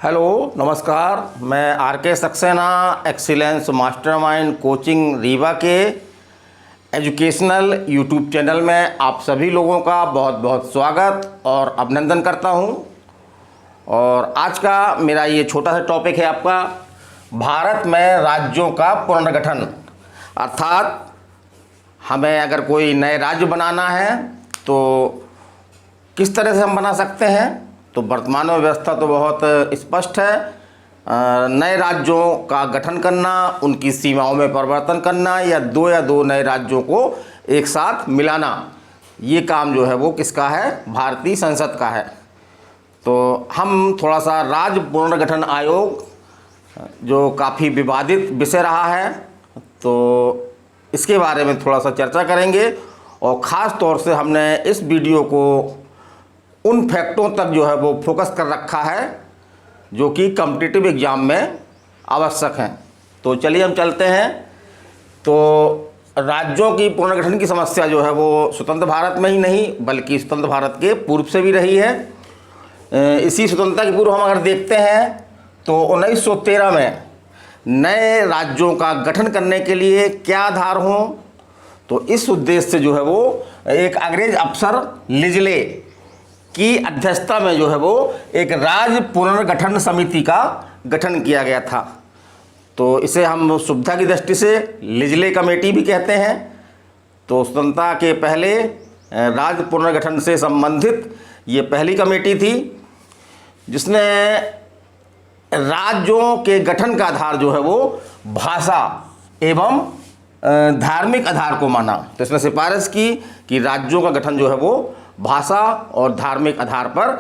Hello नमस्कार। मैं are के Saxena excellence mastermind coaching Rewa के एजुकेशनल यूट्यूब चैनल में आप सभी लोगों का बहुत बहुत स्वागत और अभिनंदन करता हूं। और आज का मेरा ये छोटा सा टॉपिक है आपका भारत में राज्यों का पुनर्गठन। अर्थात हमें अगर कोई नए राज्य बनाना है तो किस तरह से हम बना सकते हैं। तो वर्तमान में व्यवस्था तो बहुत स्पष्ट है। नए राज्यों का गठन करना, उनकी सीमाओं में परिवर्तन करना या दो नए राज्यों को एक साथ मिलाना, ये काम जो है वो किसका है? भारतीय संसद का है। तो हम थोड़ा सा राज्य पुनर्गठन आयोग, जो काफ़ी विवादित विषय रहा है, तो इसके बारे में थोड़ा सा चर्चा करेंगे। और ख़ास तौर से हमने इस वीडियो को उन फैक्टों तक जो है वो फोकस कर रखा है जो कि कॉम्पिटिटिव एग्ज़ाम में आवश्यक हैं। तो चलिए हम चलते हैं। तो राज्यों की पुनर्गठन की समस्या जो है वो स्वतंत्र भारत में ही नहीं बल्कि स्वतंत्र भारत के पूर्व से भी रही है। इसी स्वतंत्रता के पूर्व हम अगर देखते हैं तो 1913 में नए राज्यों का गठन करने के लिए क्या आधार हों, तो इस उद्देश्य से जो है वो एक अंग्रेज अफसर लिजले की अध्यक्षता में जो है वो एक राज्य पुनर्गठन समिति का गठन किया गया था। तो इसे हम सुविधा की दृष्टि से लिजले कमेटी भी कहते हैं। तो स्वतंत्रता के पहले राज्य पुनर्गठन से संबंधित ये पहली कमेटी थी जिसने राज्यों के गठन का आधार जो है वो भाषा एवं धार्मिक आधार को माना। तो इसने सिफारिश की कि राज्यों का गठन जो है वो भाषा और धार्मिक आधार पर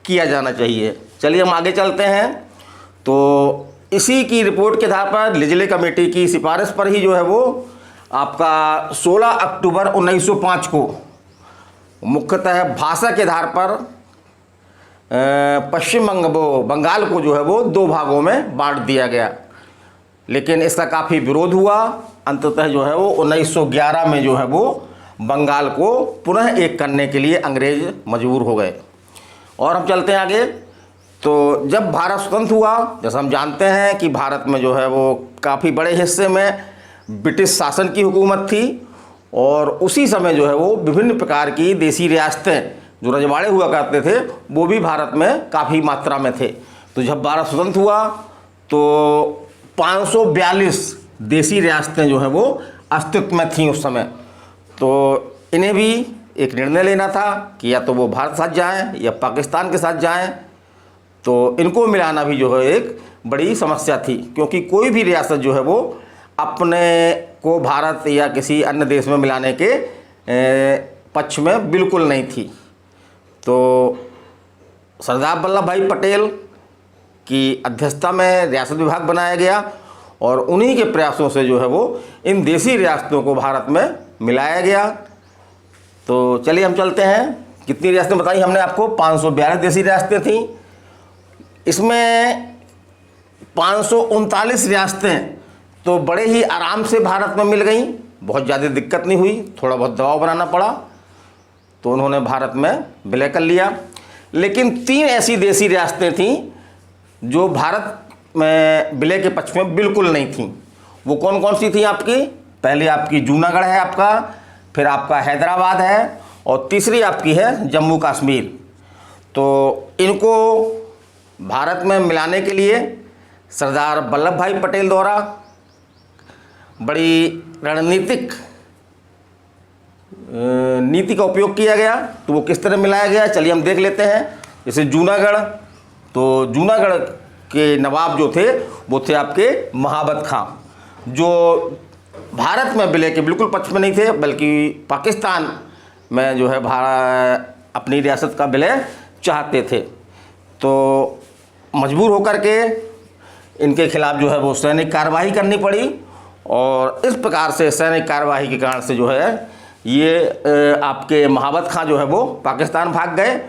किया जाना चाहिए। चलिए हम आगे चलते हैं। तो इसी की रिपोर्ट के आधार पर लिजले कमेटी की सिफारिश पर ही जो है वो आपका 16 अक्टूबर 1905 को मुख्यतः भाषा के आधार पर पश्चिम बंगाल को जो है वो दो भागों में बांट दिया गया। लेकिन इसका काफ़ी विरोध हुआ। अंततः जो है वो 1911 में जो है वो बंगाल को पुनः एक करने के लिए अंग्रेज मजबूर हो गए। और हम चलते हैं आगे। तो जब भारत स्वतंत्र हुआ, जैसा हम जानते हैं कि भारत में जो है वो काफ़ी बड़े हिस्से में ब्रिटिश शासन की हुकूमत थी और उसी समय जो है वो विभिन्न प्रकार की देसी रियासतें जो रजवाड़े हुआ करते थे वो भी भारत में काफ़ी मात्रा में थे। तो जब भारत स्वतंत्र हुआ तो 542 देसी रियासतें जो है वो अस्तित्व में थीं उस समय। तो इन्हें भी एक निर्णय लेना था कि या तो वो भारत साथ जाएं या पाकिस्तान के साथ जाएं। तो इनको मिलाना भी जो है एक बड़ी समस्या थी, क्योंकि कोई भी रियासत जो है वो अपने को भारत या किसी अन्य देश में मिलाने के पक्ष में बिल्कुल नहीं थी। तो सरदार वल्लभ भाई पटेल की अध्यक्षता में रियासत विभाग बनाया गया और उन्हीं के प्रयासों से जो है वो इन देसी रियासतों को भारत में मिलाया गया। तो चलिए हम चलते हैं। कितनी रियासतें बताई हमने आपको? 542 देसी रियासतें थीं। इसमें 539 रियासतें तो बड़े ही आराम से भारत में मिल गईं, बहुत ज़्यादा दिक्कत नहीं हुई। थोड़ा बहुत दबाव बनाना पड़ा तो उन्होंने भारत में विलय कर लिया। लेकिन 3 ऐसी देसी रियासतें थीं जो भारत में विलय के पक्ष में बिल्कुल नहीं थीं। वो कौन कौन सी थी आपकी? पहले आपकी जूनागढ़ है आपका, फिर आपका हैदराबाद है और तीसरी आपकी है जम्मू कश्मीर। तो इनको भारत में मिलाने के लिए सरदार वल्लभ भाई पटेल द्वारा बड़ी रणनीतिक नीति का उपयोग किया गया। तो वो किस तरह मिलाया गया, चलिए हम देख लेते हैं। जैसे जूनागढ़, तो जूनागढ़ के नवाब जो थे वो थे आपके महाबत खां, जो भारत में विलय के बिल्कुल पक्ष में नहीं थे बल्कि पाकिस्तान में जो है अपनी रियासत का विलय चाहते थे। तो मजबूर होकर के इनके खिलाफ जो है वो सैनिक कार्रवाई करनी पड़ी और इस प्रकार से सैनिक कार्रवाई के कारण से जो है ये आपके महाबत खां जो है वो पाकिस्तान भाग गए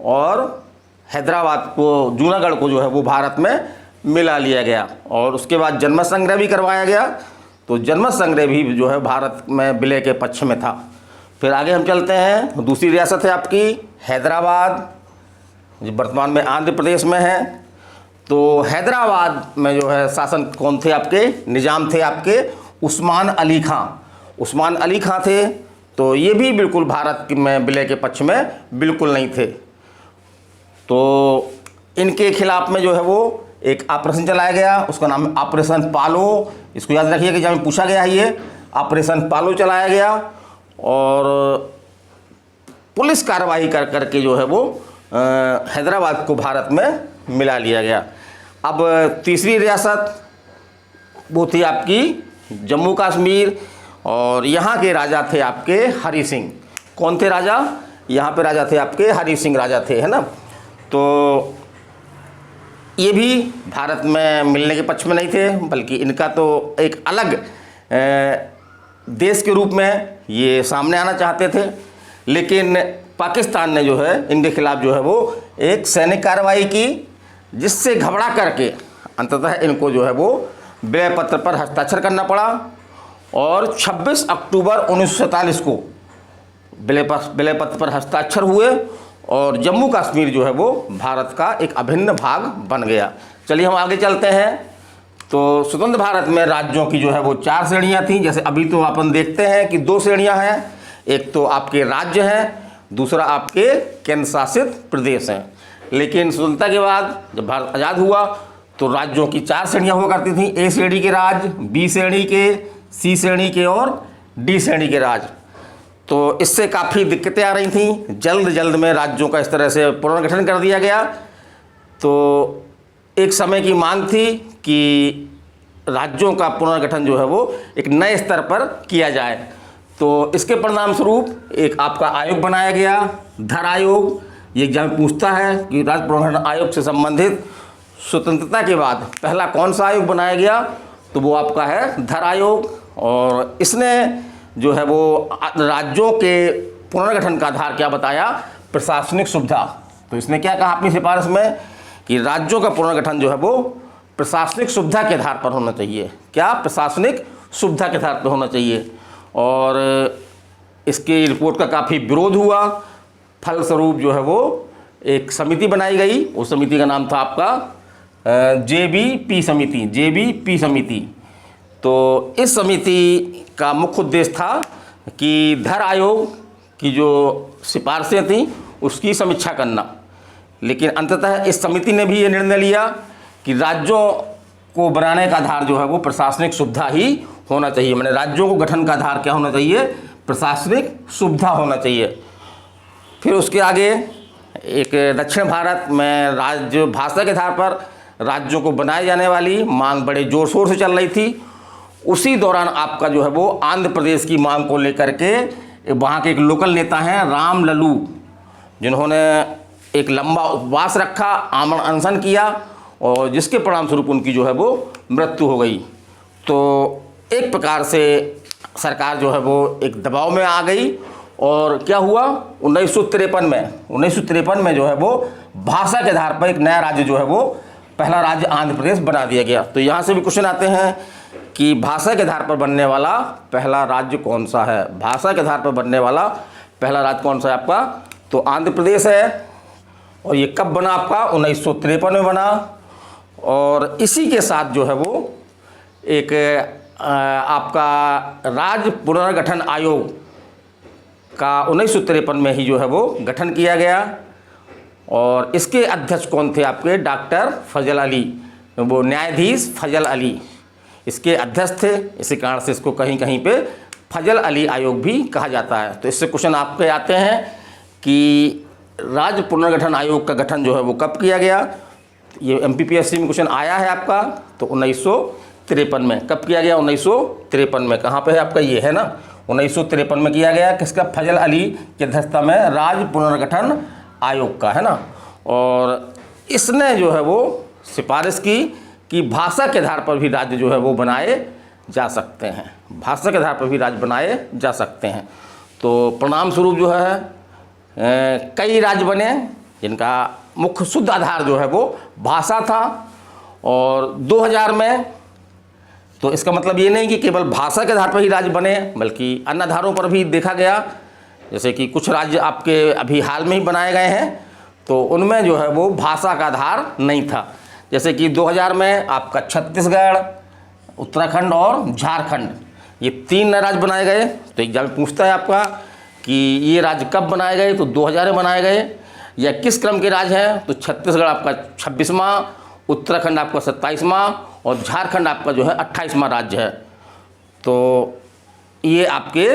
और हैदराबाद को, जूनागढ़ को जो है वो भारत में मिला लिया गया। और उसके बाद जनमत संग्रह भी करवाया गया। तो जनमत संग्रह भी जो है भारत में विलय के पक्ष में था। फिर आगे हम चलते हैं। दूसरी रियासत है आपकी हैदराबाद, जो वर्तमान में आंध्र प्रदेश में है। तो हैदराबाद में जो है शासन कौन थे आपके, निज़ाम थे आपके उस्मान अली खां। उस्मान अली खां थे। तो ये भी बिल्कुल भारत में विलय के पक्ष में बिल्कुल नहीं थे। तो इनके खिलाफ में जो है वो एक ऑपरेशन चलाया गया, उसका नाम है ऑपरेशन पालो। इसको याद रखिए कि जब पूछा गया है ये ऑपरेशन पालो चलाया गया और पुलिस कार्रवाई कर करके जो है वो हैदराबाद को भारत में मिला लिया गया। अब तीसरी रियासत वो थी आपकी जम्मू कश्मीर और यहाँ के राजा थे आपके हरि सिंह। कौन थे राजा? यहाँ पे राजा थे आपके हरि सिंह राजा थे, है ना। तो ये भी भारत में मिलने के पक्ष में नहीं थे, बल्कि इनका तो एक अलग देश के रूप में ये सामने आना चाहते थे। लेकिन पाकिस्तान ने जो है इनके खिलाफ जो है वो एक सैनिक कार्रवाई की, जिससे घबरा करके अंततः इनको जो है वो विलय पत्र पर हस्ताक्षर करना पड़ा और 26 अक्टूबर 1947 को विलय पत्र पर हस्ताक्षर हुए और जम्मू कश्मीर जो है वो भारत का एक अभिन्न भाग बन गया। चलिए हम आगे चलते हैं। तो स्वतंत्र भारत में राज्यों की जो है वो 4 श्रेणियाँ थीं। जैसे अभी तो अपन देखते हैं कि 2 श्रेणियाँ हैं, एक तो आपके राज्य हैं, दूसरा आपके केंद्र शासित प्रदेश हैं। लेकिन स्वतंत्रता के बाद जब भारत आज़ाद हुआ तो राज्यों की 4 श्रेणियाँ हुआ करती थीं। ए श्रेणी के राज्य, बी श्रेणी के, सी श्रेणी के और डी श्रेणी के राज्य। तो इससे काफ़ी दिक्कतें आ रही थीं। जल्द में राज्यों का इस तरह से पुनर्गठन कर दिया गया। तो एक समय की मांग थी कि राज्यों का पुनर्गठन जो है वो एक नए स्तर पर किया जाए। तो इसके परिणाम स्वरूप एक आपका आयोग बनाया गया, धर आयोग। ये एग्जाम पूछता है कि राज्य पुनर्गठन आयोग से संबंधित स्वतंत्रता के बाद पहला कौन सा आयोग बनाया गया, तो वो आपका है धर आयोग। और इसने जो है वो राज्यों के पुनर्गठन का आधार क्या बताया, प्रशासनिक सुविधा। तो इसने क्या कहा अपनी सिफारिश में कि राज्यों का पुनर्गठन जो है वो प्रशासनिक सुविधा के आधार पर होना चाहिए। क्या? प्रशासनिक सुविधा के आधार पर होना चाहिए। और इसकी रिपोर्ट का काफ़ी विरोध हुआ। फलस्वरूप जो है वो एक समिति बनाई गई। उस समिति का नाम था आपका JBP समिति। तो इस समिति का मुख्य उद्देश्य था कि धर आयोग की जो सिफारिशें थीं उसकी समीक्षा करना। लेकिन अंततः इस समिति ने भी ये निर्णय लिया कि राज्यों को बनाने का आधार जो है वो प्रशासनिक सुविधा ही होना चाहिए। माने राज्यों को गठन का आधार क्या होना चाहिए, प्रशासनिक सुविधा होना चाहिए। फिर उसके आगे एक दक्षिण भारत में राज्य भाषा के आधार पर राज्यों को बनाए जाने वाली मांग बड़े जोर शोर से चल रही थी। उसी दौरान आपका जो है वो आंध्र प्रदेश की मांग को लेकर के वहाँ के एक लोकल नेता हैं राम लल्लू, जिन्होंने एक लंबा उपवास रखा, आमरण अनशन किया और जिसके परिणाम स्वरूप उनकी जो है वो मृत्यु हो गई। तो एक प्रकार से सरकार जो है वो एक दबाव में आ गई और क्या हुआ 1953 में जो है वो भाषा के आधार पर एक नया राज्य जो है वो पहला राज्य आंध्र प्रदेश बना दिया गया। तो यहाँ से भी क्वेश्चन आते हैं कि भाषा के आधार पर बनने वाला पहला राज्य कौन सा है। भाषा के आधार पर बनने वाला पहला राज्य कौन सा है आपका, तो आंध्र प्रदेश है। और ये कब बना आपका, 1953 में बना। और इसी के साथ जो है वो एक आपका राज्य पुनर्गठन आयोग का 1953 में ही जो है वो गठन किया गया। और इसके अध्यक्ष कौन थे आपके, डॉक्टर फजल अली, वो न्यायाधीश फजल अली इसके अध्यक्ष थे। इसी कारण से इसको कहीं कहीं पे फजल अली आयोग भी कहा जाता है। तो इससे क्वेश्चन आपके आते हैं कि राज्य पुनर्गठन आयोग का गठन जो है वो कब किया गया। ये MPPSC में क्वेश्चन आया है आपका। तो 1953 में कब किया गया, 1953 में। कहाँ पे है आपका, ये है ना, 1953 में किया गया। किसका, फजल अली की अध्यक्षता में राज्य पुनर्गठन आयोग का, है ना। और इसने जो है वो सिफारिश की कि भाषा के आधार पर भी राज्य जो है वो बनाए जा सकते हैं। भाषा के आधार पर भी राज्य बनाए जा सकते हैं। तो परिणाम स्वरूप जो है कई राज्य बने जिनका मुख्य शुद्ध आधार जो है वो भाषा था। और 2000 में तो इसका मतलब ये नहीं कि केवल भाषा के आधार पर ही राज्य बने, बल्कि अन्य आधारों पर भी देखा गया। जैसे कि कुछ राज्य आपके अभी हाल में ही बनाए गए हैं, तो उनमें जो है वो भाषा का आधार नहीं था। जैसे कि 2000 में आपका छत्तीसगढ़, उत्तराखंड और झारखंड, ये 3 नए राज्य बनाए गए। तो एग्जाम पूछता है आपका कि ये राज्य कब बनाए गए, तो 2000 में बनाए गए, या किस क्रम के राज्य हैं, तो छत्तीसगढ़ आपका 26वां, उत्तराखंड आपका 27वां और झारखंड आपका जो है 28वां राज्य है। तो ये आपके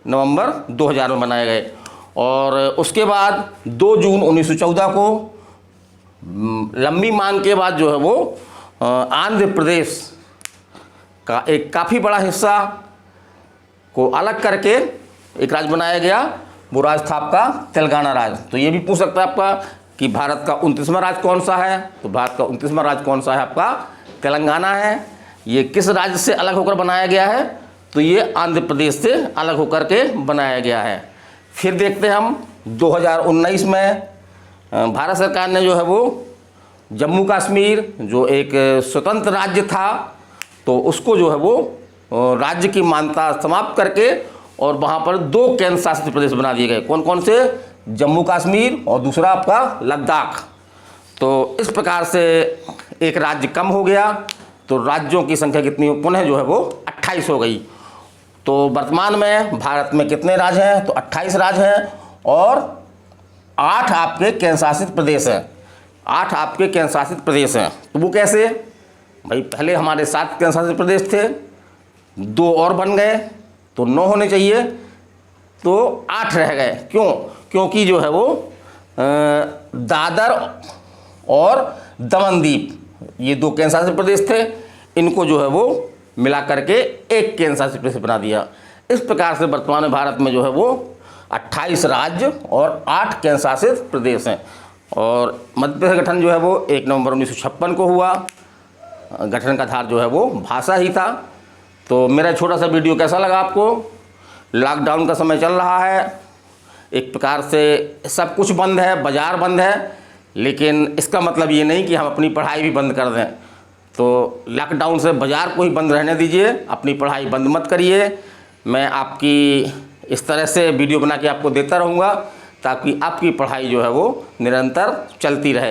नवंबर 2000 में बनाए गए। और उसके बाद 2 जून 1914 को लंबी मांग के बाद जो है वो आंध्र प्रदेश का एक काफ़ी बड़ा हिस्सा को अलग करके एक राज्य बनाया गया। वो राज्य था आपका तेलंगाना राज्य। तो ये भी पूछ सकता है आपका कि भारत का 29वां राज्य कौन सा है, तो भारत का 29वां राज्य कौन सा है, आपका तेलंगाना है। ये किस राज्य से अलग होकर बनाया गया है, तो ये आंध्र प्रदेश से अलग होकर के बनाया गया है। फिर देखते हैं हम 2019 में भारत सरकार ने जो है वो जम्मू कश्मीर जो एक स्वतंत्र राज्य था, तो उसको जो है वो राज्य की मान्यता समाप्त करके और वहाँ पर 2 केंद्र शासित प्रदेश बना दिए गए। कौन कौन से, जम्मू कश्मीर और दूसरा आपका लद्दाख। तो इस प्रकार से एक राज्य कम हो गया, तो राज्यों की संख्या कितनी पुनः जो है वो 28 हो गई। तो वर्तमान में भारत में कितने राज्य हैं, तो 28 राज्य हैं और 8 आपके केंद्र शासित प्रदेश हैं। 8 आपके केंद्र शासित प्रदेश हैं। तो वो कैसे भाई, पहले हमारे 7 केंद्र शासित प्रदेश थे, 2 और बन गए, तो 9 होने चाहिए, तो 8 रह गए। क्यों? क्योंकि जो है वो दादर और दमनदीप ये 2 केंद्र शासित प्रदेश थे, इनको जो है वो मिला करके एक केंद्र शासित प्रदेश बना दिया। इस प्रकार से वर्तमान में भारत में जो है वो 28 राज्य और 8 केंद्र शासित प्रदेश हैं। और मध्य प्रदेश गठन जो है वो 1 नवंबर 1956 को हुआ। गठन का आधार जो है वो भाषा ही था। तो मेरा छोटा सा वीडियो कैसा लगा आपको? लॉकडाउन का समय चल रहा है, एक प्रकार से सब कुछ बंद है, बाज़ार बंद है, लेकिन इसका मतलब ये नहीं कि हम अपनी पढ़ाई भी बंद कर दें। तो लॉकडाउन से बाज़ार को ही बंद रहने दीजिए, अपनी पढ़ाई बंद मत करिए। मैं आपकी इस तरह से वीडियो बना के आपको देता रहूँगा ताकि आपकी पढ़ाई जो है वो निरंतर चलती रहे।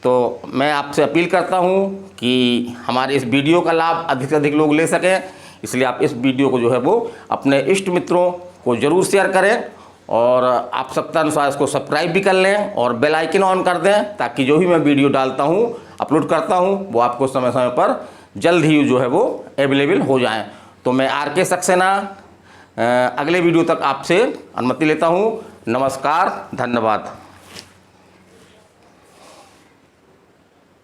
तो मैं आपसे अपील करता हूँ कि हमारे इस वीडियो का लाभ अधिक से अधिक लोग ले सकें, इसलिए आप इस वीडियो को जो है वो अपने इष्ट मित्रों को ज़रूर शेयर करें और आवश्यकता अनुसार इसको सब्सक्राइब भी कर लें और बेल आइकन ऑन कर दें, ताकि जो भी मैं वीडियो डालता हूँ, अपलोड करता हूँ, वो आपको समय समय पर जल्द ही जो है वो अवेलेबल हो जाएं। तो मैं RK सक्सेना अगले वीडियो तक आपसे अनुमति लेता हूँ। नमस्कार, धन्यवाद।